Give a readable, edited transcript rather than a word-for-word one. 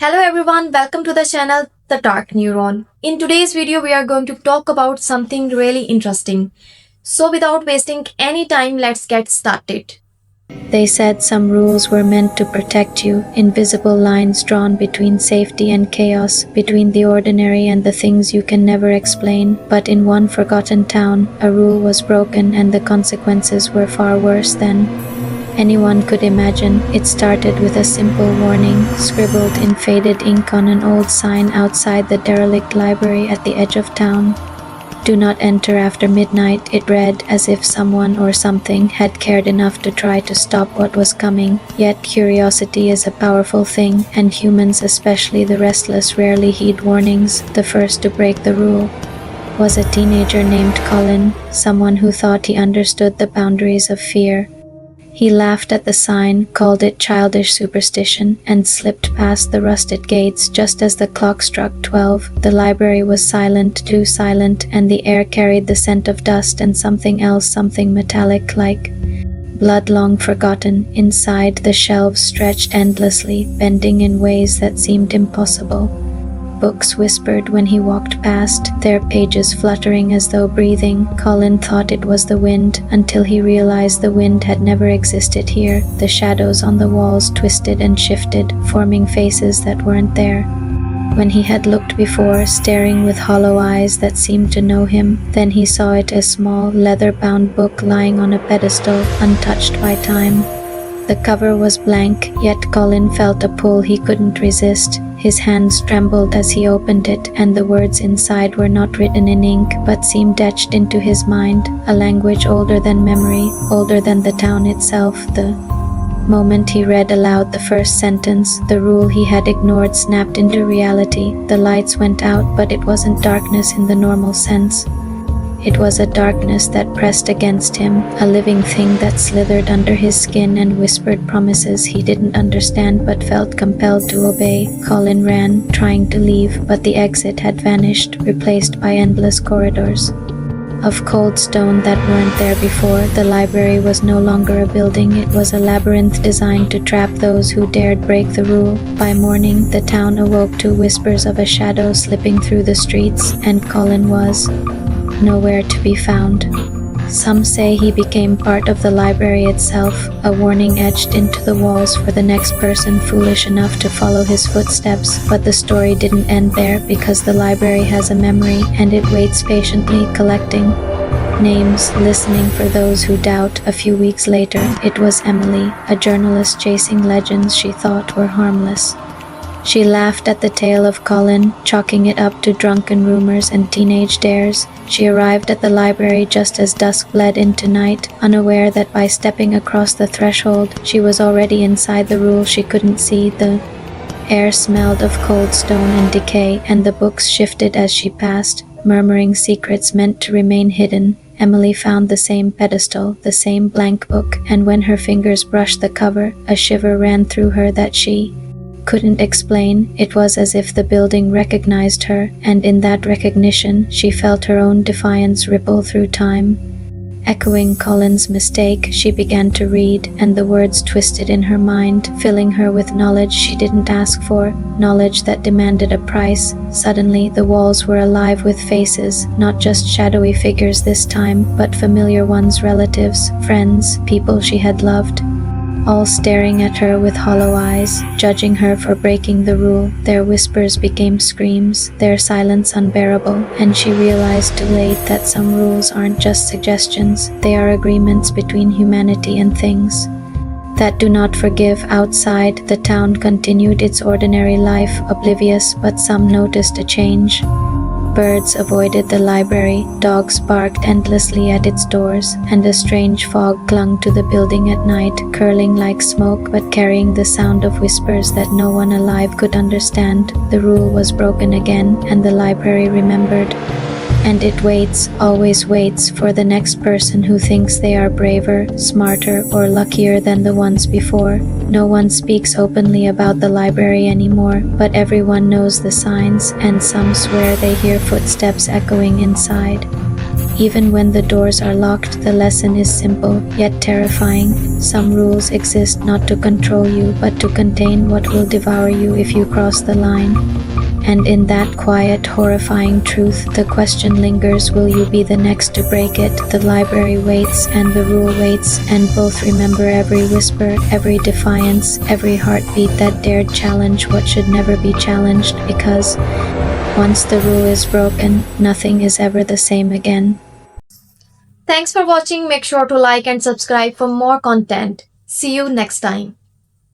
Hello everyone, welcome to the channel The Dark Neuron. In today's video, we are going to talk about something really interesting. So without wasting any time, let's get started. They said some rules were meant to protect you, invisible lines drawn between safety and chaos, between the ordinary and the things you can never explain. But in one forgotten town, a rule was broken and the consequences were far worse than anyone could imagine. It started with a simple warning, scribbled in faded ink on an old sign outside the derelict library at the edge of town. "Do not enter after midnight," it read, as if someone or something had cared enough to try to stop what was coming. Yet curiosity is a powerful thing, and humans, especially the restless, rarely heed warnings. The first to break the rule was a teenager named Colin, someone who thought he understood the boundaries of fear. He laughed at the sign, called it childish superstition, and slipped past the rusted gates just as the clock struck 12. The library was silent, too silent, and the air carried the scent of dust and something else, something metallic like blood long forgotten. Inside, the shelves stretched endlessly, bending in ways that seemed impossible. Books whispered when he walked past, their pages fluttering as though breathing. Colin thought it was the wind, until he realized the wind had never existed here. The shadows on the walls twisted and shifted, forming faces that weren't there. When he had looked before, staring with hollow eyes that seemed to know him, then he saw it, a small, leather-bound book lying on a pedestal, untouched by time. The cover was blank, yet Colin felt a pull he couldn't resist. His hands trembled as he opened it, and the words inside were not written in ink, but seemed etched into his mind, a language older than memory, older than the town itself. The moment he read aloud the first sentence, the rule he had ignored snapped into reality. The lights went out, but it wasn't darkness in the normal sense. It was a darkness that pressed against him, a living thing that slithered under his skin and whispered promises he didn't understand but felt compelled to obey. Colin ran, trying to leave, but the exit had vanished, replaced by endless corridors of cold stone that weren't there before. The library was no longer a building, it was a labyrinth designed to trap those who dared break the rule. By morning, the town awoke to whispers of a shadow slipping through the streets, and Colin was nowhere to be found. Some say he became part of the library itself, a warning etched into the walls for the next person foolish enough to follow his footsteps. But the story didn't end there, because the library has a memory, and it waits patiently, collecting names, listening for those who doubt. A few weeks later, it was Emily, a journalist chasing legends she thought were harmless. She laughed at the tale of Colin, chalking it up to drunken rumors and teenage dares. She arrived at the library just as dusk bled into night, unaware that by stepping across the threshold, she was already inside the rule she couldn't see. The air smelled of cold stone and decay, and the books shifted as she passed, murmuring secrets meant to remain hidden. Emily found the same pedestal, the same blank book, and when her fingers brushed the cover, a shiver ran through her that she couldn't explain. It was as if the building recognized her, and in that recognition, she felt her own defiance ripple through time. Echoing Colin's mistake, she began to read, and the words twisted in her mind, filling her with knowledge she didn't ask for, knowledge that demanded a price. Suddenly, the walls were alive with faces, not just shadowy figures this time, but familiar ones, relatives, friends, people she had loved, all staring at her with hollow eyes, judging her for breaking the rule. Their whispers became screams, their silence unbearable, and she realized too late that some rules aren't just suggestions, they are agreements between humanity and things that do not forgive. Outside, the town continued its ordinary life, oblivious, but some noticed a change. Birds avoided the library, dogs barked endlessly at its doors, and a strange fog clung to the building at night, curling like smoke but carrying the sound of whispers that no one alive could understand. The rule was broken again, and the library remembered. And it waits, always waits, for the next person who thinks they are braver, smarter, or luckier than the ones before. No one speaks openly about the library anymore, but everyone knows the signs, and some swear they hear footsteps echoing inside. Even when the doors are locked, the lesson is simple, yet terrifying. Some rules exist not to control you, but to contain what will devour you if you cross the line. And in that quiet, horrifying truth, the question lingers, will you be the next to break it? The library waits, and the rule waits, and both remember every whisper, every defiance, every heartbeat that dared challenge what should never be challenged, because once the rule is broken, nothing is ever the same again. Thanks for watching. Make sure to like and subscribe for more content. See you next time.